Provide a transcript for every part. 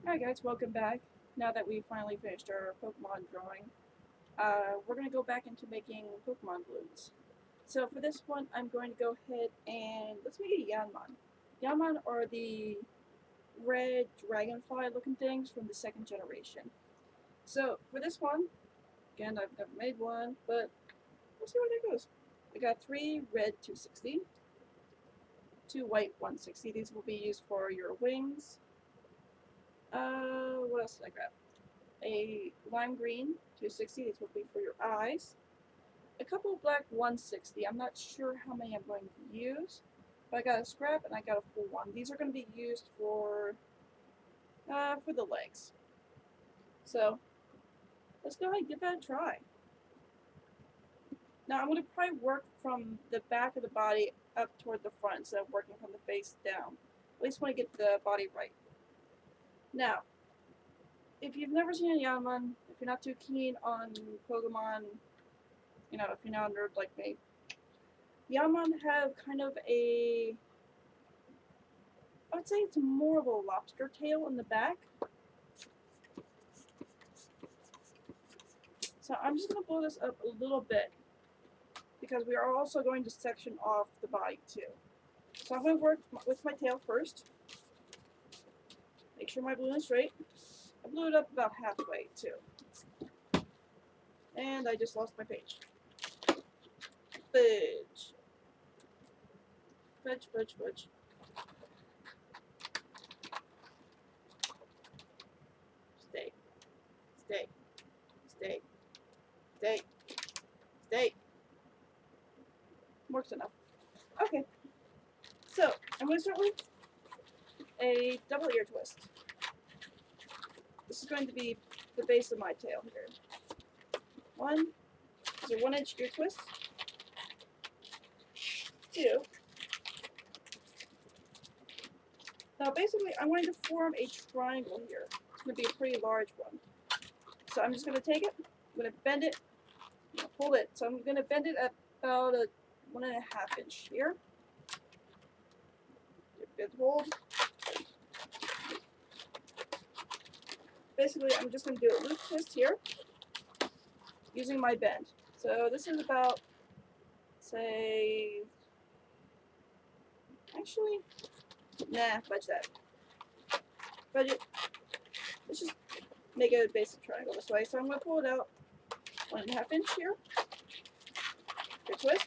Hi guys, welcome back. Now that we finally finished our Pokemon drawing, we're going to go back into making Pokemon balloons. So for this one, I'm going to go ahead and let's make a Yanma. Yanma are the red dragonfly looking things from the second generation. So for this one, again, I've never made one, but we'll see where that goes. I got 3 red 260, 2 white 160. These will be used for your wings. What else did I grab? A lime green 260. These will be for your eyes. A couple of black 160. I'm not sure how many I'm going to use, but I got a scrap and I got a full one. These are going to be used for the legs. So let's go ahead and give that a try. Now I'm going to probably work from the back of the body up toward the front instead of working from the face down. At least want to get the body right. Now, if you've never seen a Yanma, if you're not too keen on Pokemon, if you're not a nerd like me, Yanma have kind of I would say it's more of a lobster tail in the back. So I'm just going to blow this up a little bit because we are also going to section off the body too. So I'm going to work with my tail first. Make sure my balloon is straight. I blew it up about halfway too. And I just lost my page. Fudge. Fudge, fudge, fudge. Stay. Stay. Stay. Stay. Stay. Works enough. Okay. So, I'm going to start with a double ear twist. This is going to be the base of my tail here. One is a 1-inch ear twist. 2. Now basically I'm going to form a triangle here. It's going to be a pretty large one. So I'm just going to take it, I'm going to bend it, hold it. So I'm going to bend it at about a 1.5 inch here. Good hold. Basically I'm just going to do a loop twist here using my bend. So this is about, say, actually, nah, fudge that. Fudge it. Let's just make a basic triangle this way. So I'm going to pull it out 1.5 inch here. Good twist.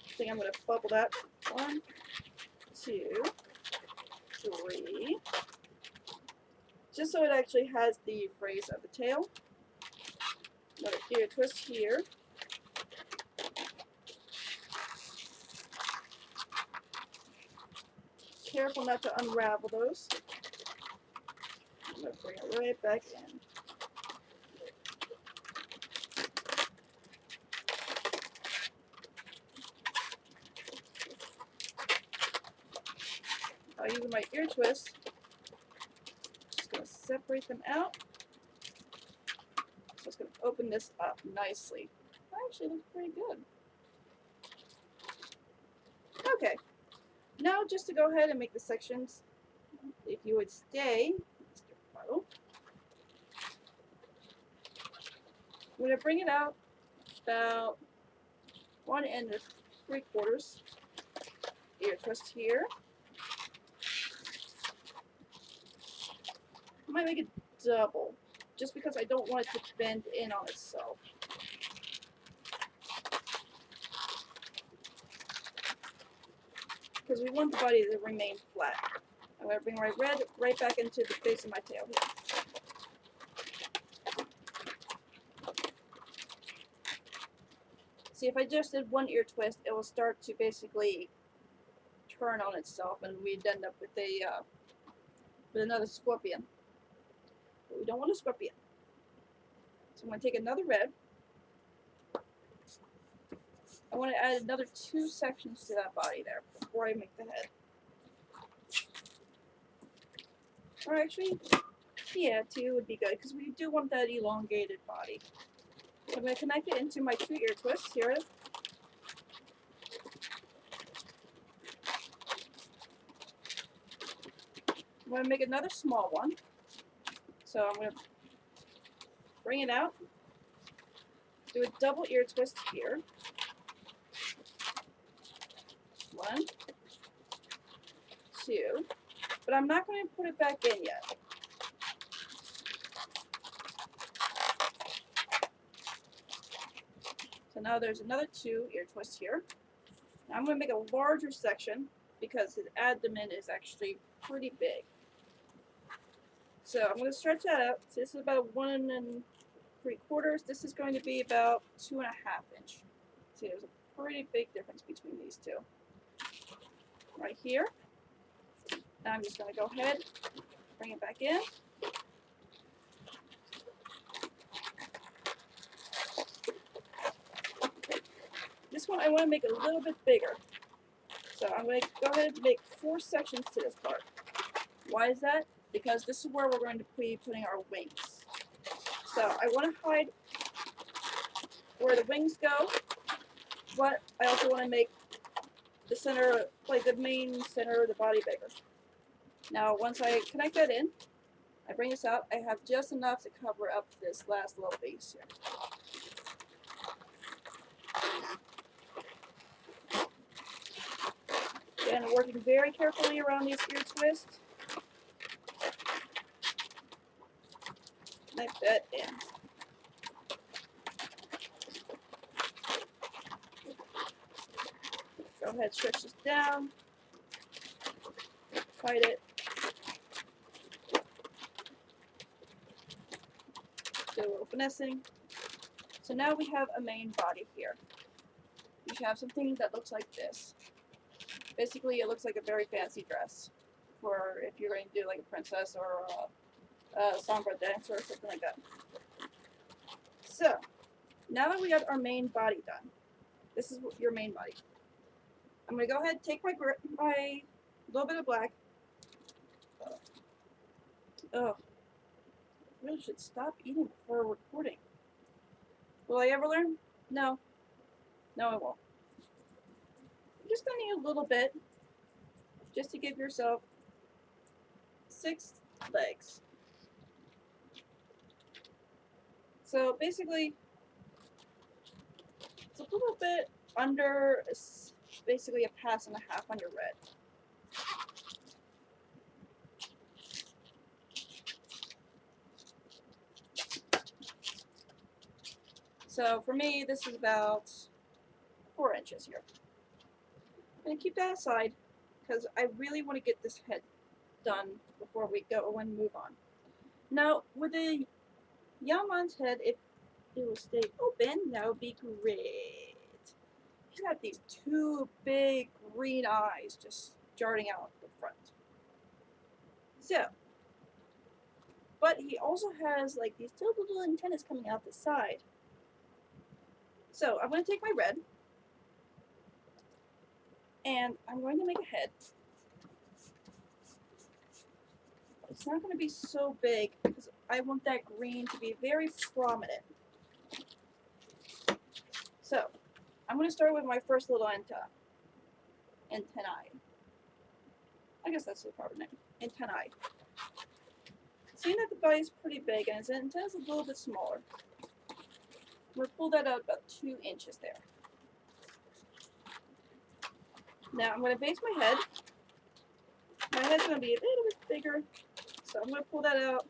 I think I'm going to bubble that. 1, 2, 3. Just so it actually has the phrase of the tail. Another ear twist here. Careful not to unravel those. I'm going to bring it right back in. I'll use my ear twist. Just going to separate them out. Just going to open this up nicely. That actually looks pretty good. Okay. Now just to go ahead and make the sections, if you would stay, Mr. Puddle, I'm going to bring it out about 1 3/4 ear twist here. I might make it double, just because I don't want it to bend in on itself. Because we want the body to remain flat. I'm going to bring my red right back into the base of my tail here. See, if I just did 1 ear twist, it will start to basically turn on itself, and we'd end up with another scorpion. But we don't want a scorpion. So I'm going to take another red. I want to add another 2 sections to that body there before I make the head. Or actually, yeah, 2 would be good, because we do want that elongated body. So I'm going to connect it into my 2 ear twists here. going to make another small one. So I'm going to bring it out, do a double ear twist here. 1, 2, but I'm not going to put it back in yet. So now there's another 2 ear twists here. Now I'm going to make a larger section because his abdomen is actually pretty big. So I'm going to stretch that out. So this is about 1 3/4. This is going to be about 2.5 inch. See, there's a pretty big difference between these two. Right here. Now I'm just going to go ahead, bring it back in. This one I want to make a little bit bigger. So I'm going to go ahead and make 4 sections to this part. Why is that? Because this is where we're going to be putting our wings. So I want to hide where the wings go, but I also want to make the center, like the main center of the body bigger. Now once I connect that in, I bring this out, I have just enough to cover up this last little piece here. Again, working very carefully around these ear twists. Connect that in. Go ahead, stretch this down. Hide it. Do a little finessing. So now we have a main body here. You should have something that looks like this. Basically, it looks like a very fancy dress for if you're going to do like a princess or a samba dancer or something like that. So, now that we got our main body done, this is your main body. I'm going to go ahead and take my little bit of black. Oh, I really should stop eating before recording. Will I ever learn? No. No, I won't. You're just going to need a little bit just to give yourself 6 legs. So basically, it's a little bit under basically a pass and a half on your red. So for me, this is about 4 inches here. I'm going to keep that aside because I really want to get this head done before we go and move on. Now, with the Yanma's head, if it will stay open, that would be great. He's got these 2 big green eyes just darting out the front. So, but he also has like these 2 little antennas coming out the side. So I'm going to take my red and I'm going to make a head. It's not going to be so big because I want that green to be very prominent. So I'm going to start with my first little antennae. I guess that's the proper name. Antennae. Seeing that the body is pretty big and his antenna is a little bit smaller, I'm going to pull that out about 2 inches there. Now I'm going to base my head. My head's going to be a little bit bigger, so I'm going to pull that out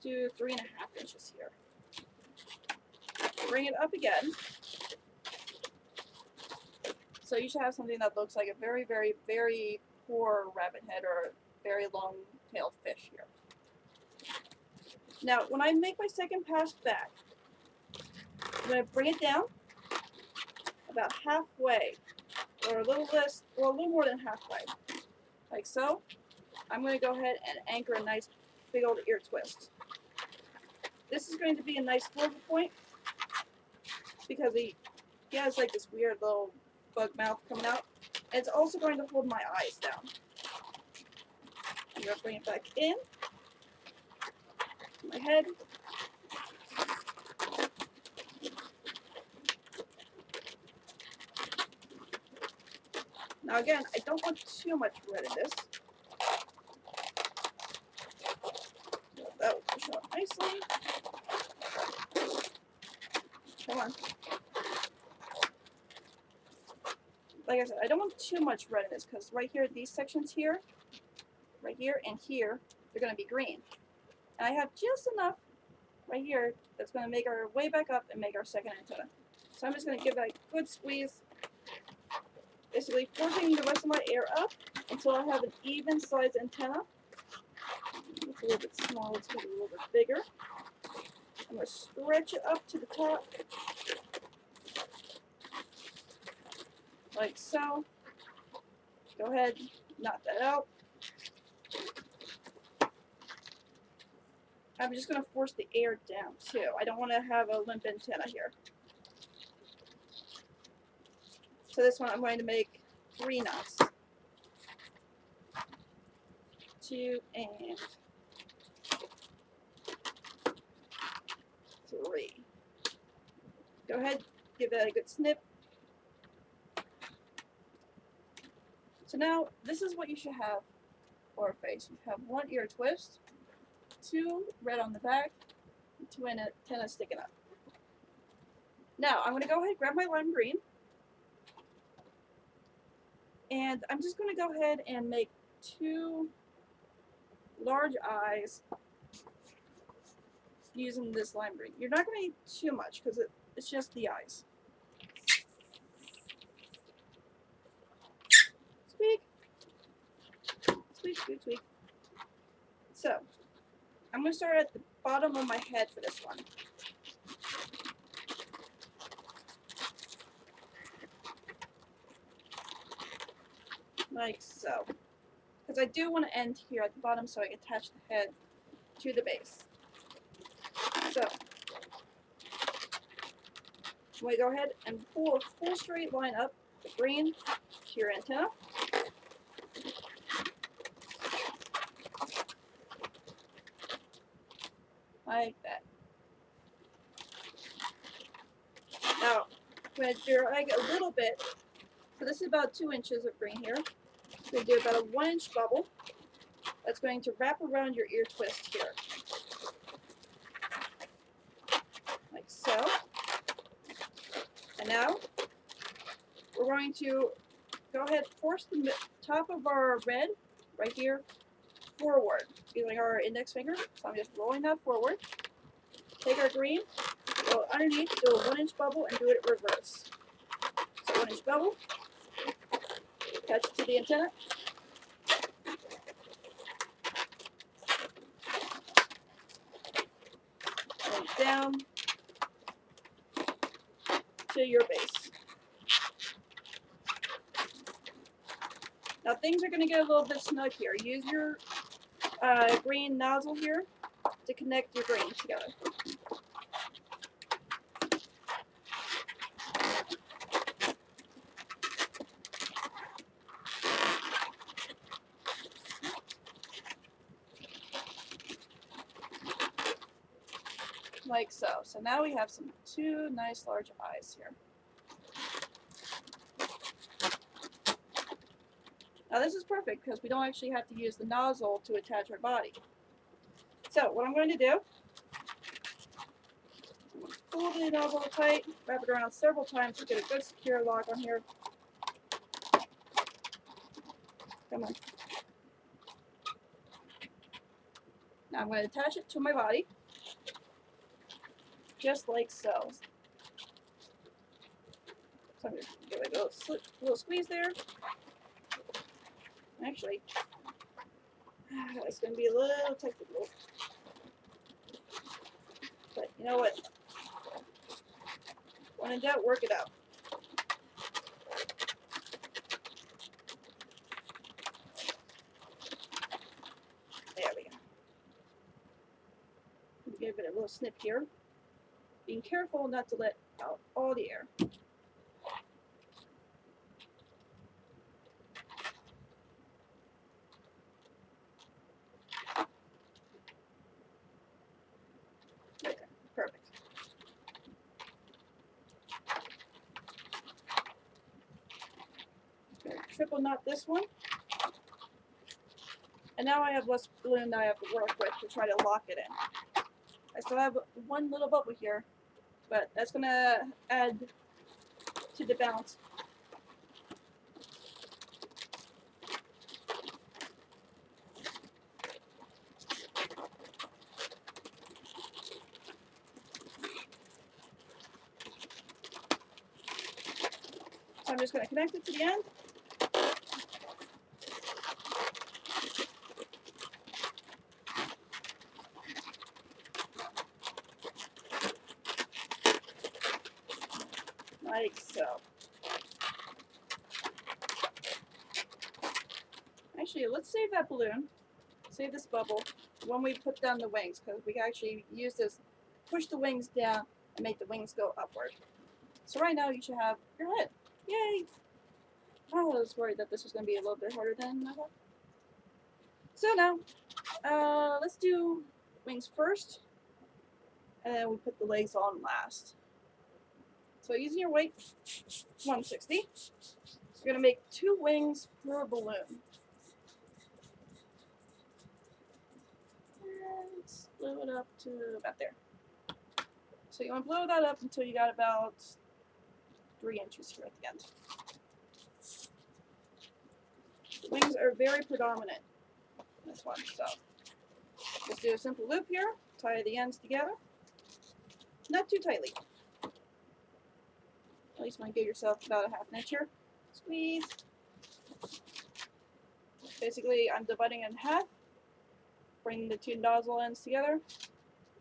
to 3.5 inches here. Bring it up again. So you should have something that looks like a very, very, very poor rabbit head or a very long-tailed fish here. Now, when I make my second pass back, I'm going to bring it down about halfway, or a little less, or a little more than halfway, like so. I'm going to go ahead and anchor a nice big old ear twist. This is going to be a nice focal point because he has like this weird little bug mouth coming out. And it's also going to hold my eyes down. I'm going to bring it back in. My head. Now again, I don't want too much red in this. So nicely. Come on. Like I said, I don't want too much red in this because right here, these sections here, right here and here, they're going to be green. And I have just enough right here that's going to make our way back up and make our second antenna. So I'm just going to give that a good squeeze, basically forcing the rest of my air up until I have an even sized antenna. It's a little bit small, let's make it a little bit bigger. I'm going to stretch it up to the top, like so. Go ahead, knock that out. I'm just going to force the air down too. I don't want to have a limp antenna here. So this one I'm going to make 3 knots. 2 and 3. Go ahead, give that a good snip. So now this is what you should have for a face. You have 1 ear twist, 2 red on the back, and 2 antennas sticking up. Now I'm going to go ahead and grab my lime green, and I'm just going to go ahead and make 2 large eyes using this lime green. You're not going to need too much because it's just the eyes. Squeak. Squeak, squeak, squeak. So, I'm going to start at the bottom of my head for this one. Like so. Because I do want to end here at the bottom so I can attach the head to the base. So, I'm going to go ahead and pull a full straight line up the green to your antenna. Like that. Now, I'm going to drag a little bit. So this is about 2 inches of green here. I'm going to do about a 1-inch bubble. That's going to wrap around your ear twist here. Like so. And now, we're going to go ahead and force the top of our red, right here, forward, using our index finger. So I'm just rolling that forward. Take our green, go underneath, do a 1-inch bubble, and do it reverse. So 1-inch bubble, attach it to the antenna. And down to your base. Now things are going to get a little bit snug here. Use your green nozzle here to connect your green together. Like so. So now we have 2 nice large eyes here. Now this is perfect because we don't actually have to use the nozzle to attach our body. So what I'm going to do, pull the nozzle tight, wrap it around several times to get a good secure lock on here. Come on. Now I'm going to attach it to my body, just like so. So I'm going to give it a little squeeze there. Actually, it's going to be a little technical. But you know what? When in doubt, work it out. There we go. Give it a little snip here. Being careful not to let out all the air. Right there. Perfect. Triple knot this one. And now I have less balloon that I have to work with to try to lock it in. I still have one little bubble here, but that's gonna add to the balance. So I'm just gonna connect it to the end. Like so. Actually, let's save that balloon. Save this bubble when we put down the wings, because we can actually use this, push the wings down and make the wings go upward. So right now you should have your head. Yay! I was worried that this was going to be a little bit harder than I thought. So now, let's do wings first, and then we put the legs on last. So using your weight, 160, you're going to make 2 wings per balloon. And let's blow it up to about there. So you want to blow that up until you got about 3 inches here at the end. The wings are very predominant in this one, so just do a simple loop here, tie the ends together, not too tightly. At least want to give yourself about a half an inch here. Squeeze. Basically, I'm dividing it in half. Bring the 2 nozzle ends together.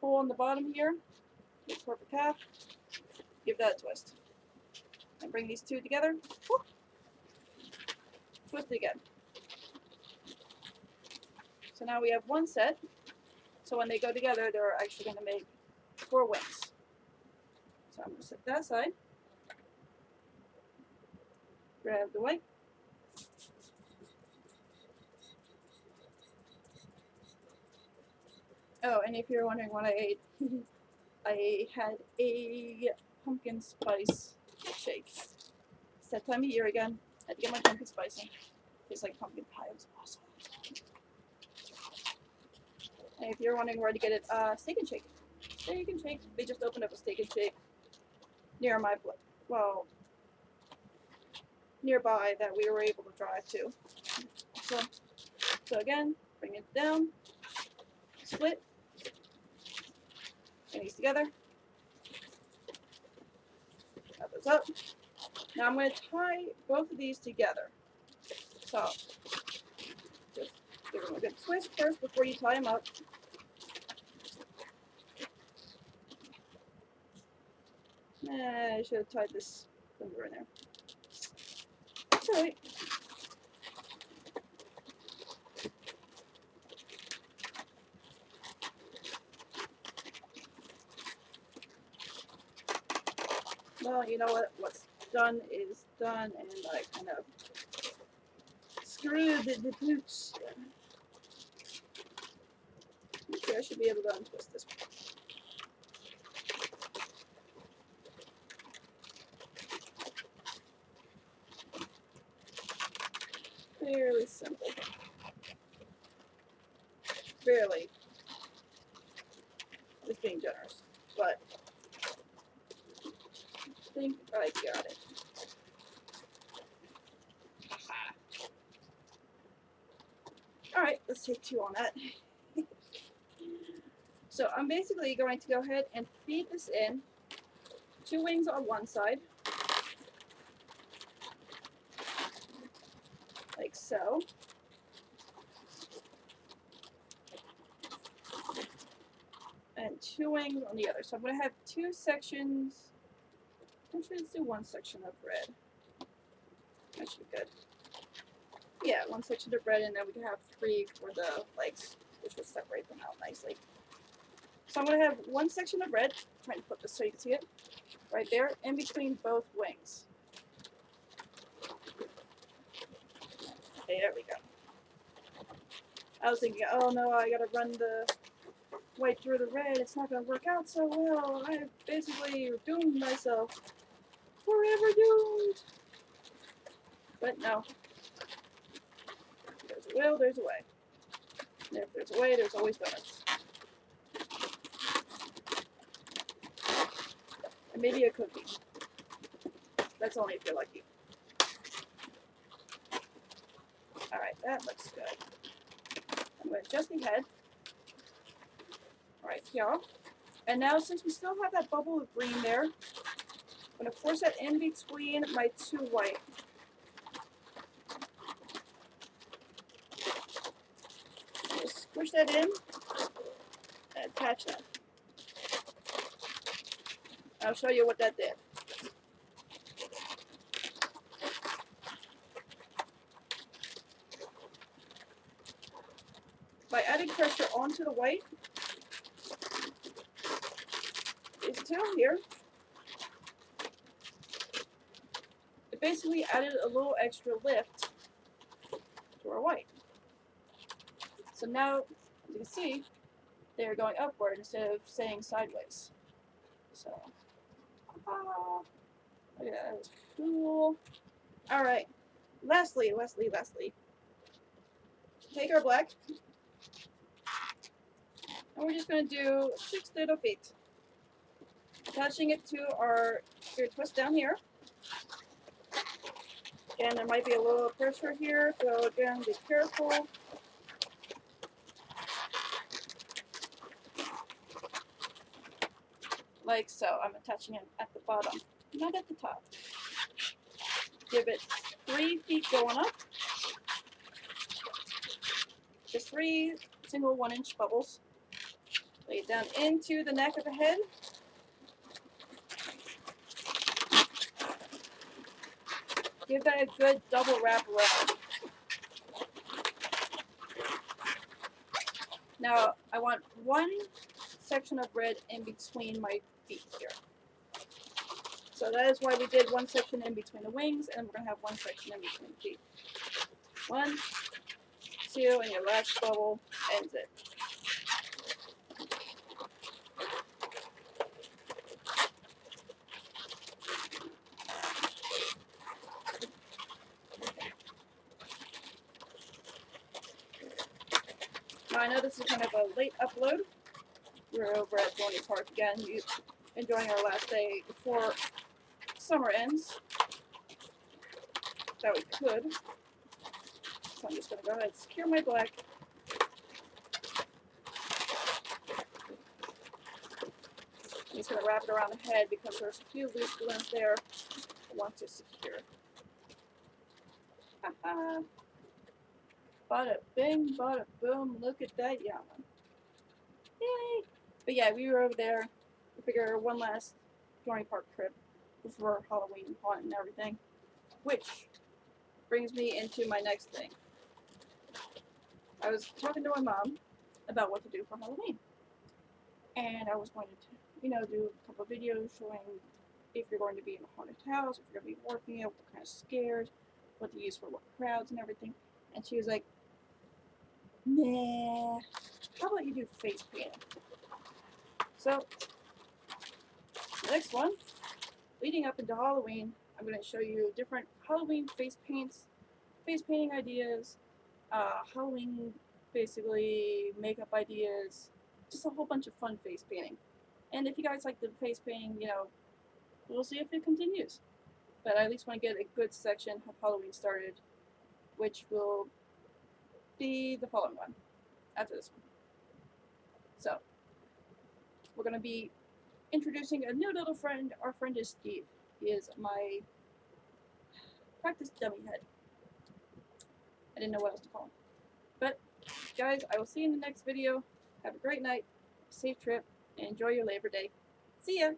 Pull on the bottom here. Make a perfect half. Give that a twist. And bring these 2 together. Whoop. Twist it again. So now we have 1 set. So when they go together, they're actually going to make 4 wings. So I'm going to set that aside. Grab the white. Oh, and if you're wondering what I ate, I had a pumpkin spice shake. It's that time of year again. I had to get my pumpkin spice in. Tastes like pumpkin pie. It was awesome. And if you're wondering where to get it, Steak and Shake. Steak and Shake. They just opened up a Steak and Shake near my, well, nearby that we were able to drive to. So again, bring it down, split, bring these together, wrap those up. Now I'm going to tie both of these together. So just give them a good twist first before you tie them up. I should have tied this finger in there. That's alright. Well, you know what? What's done is done, and I kind of screwed the boots. Okay, I should be able to untwist this one. Fairly simple. Fairly. Just being generous. But I think I got it. Alright, let's take 2 on that. So I'm basically going to go ahead and feed this in. 2 wings on one side. Like so. And 2 wings on the other. So I'm going to have 2 sections. Actually, let's do 1 section of bread. That should be good. Yeah, 1 section of bread, and then we can have 3 for the legs, which will separate them out nicely. So I'm going to have 1 section of bread. I'm trying to flip this so you can see it. Right there, in between both wings. Okay, there we go. I was thinking, oh no, I gotta run the white through the red. It's not gonna work out so well. I basically doomed myself. Forever doomed. But no. There's a will, there's a way. And if there's a way, there's always donuts. and maybe a cookie. That's only if you're lucky. Alright, that looks good. I'm going to adjust the head. Right here. And now, since we still have that bubble of green there, I'm going to force that in between my two white. Just squish that in and attach that. I'll show you what that did. By adding pressure onto the white, this tail here, it basically added a little extra lift to our white. So now, as you can see, they're going upward instead of staying sideways. So, look at that, that was cool. Alright, lastly, take our black, and we're just going to do 6 little feet. Attaching it to our ear twist down here. Again, there might be a little pressure here, so again, be careful. Like so. I'm attaching it at the bottom, not at the top. Give it 3 feet going up. Just 3 single 1-inch bubbles. Lay it down into the neck of the head. Give that a good double wrap around. Now, I want 1 section of red in between my feet here. So that is why we did 1 section in between the wings, and we're going to have 1 section in between the feet. 1, 2, and your last bubble ends it. Now I know this is kind of a late upload. We're over at Dorney Park again, enjoying our last day before summer ends. That we could. So I'm just going to go ahead and secure my black. I'm just going to wrap it around the head because there's a few loose balloons there I want to secure. Haha. Bada bing, bada boom, look at that Yanma. Yay! But yeah, we were over there to figure one last Dorney Park trip before Halloween haunt and everything. Which brings me into my next thing. I was talking to my mom about what to do for Halloween. And I was going to, do a couple of videos showing if you're going to be in a haunted house, if you're going to be working it, what kind of scares, what to use for what crowds and everything. And she was like, nah, how about you do face painting? So, the next one, leading up into Halloween, I'm going to show you different Halloween face painting ideas, Halloween, basically, makeup ideas, just a whole bunch of fun face painting. And if you guys like the face painting, we'll see if it continues. But I at least want to get a good section of Halloween started, which will be the following one, after this one. So, we're going to be introducing a new little friend. Our friend is Steve. He is my practice dummy head. I didn't know what else to call him. But, guys, I will see you in the next video. Have a great night, safe trip, and enjoy your Labor Day. See ya!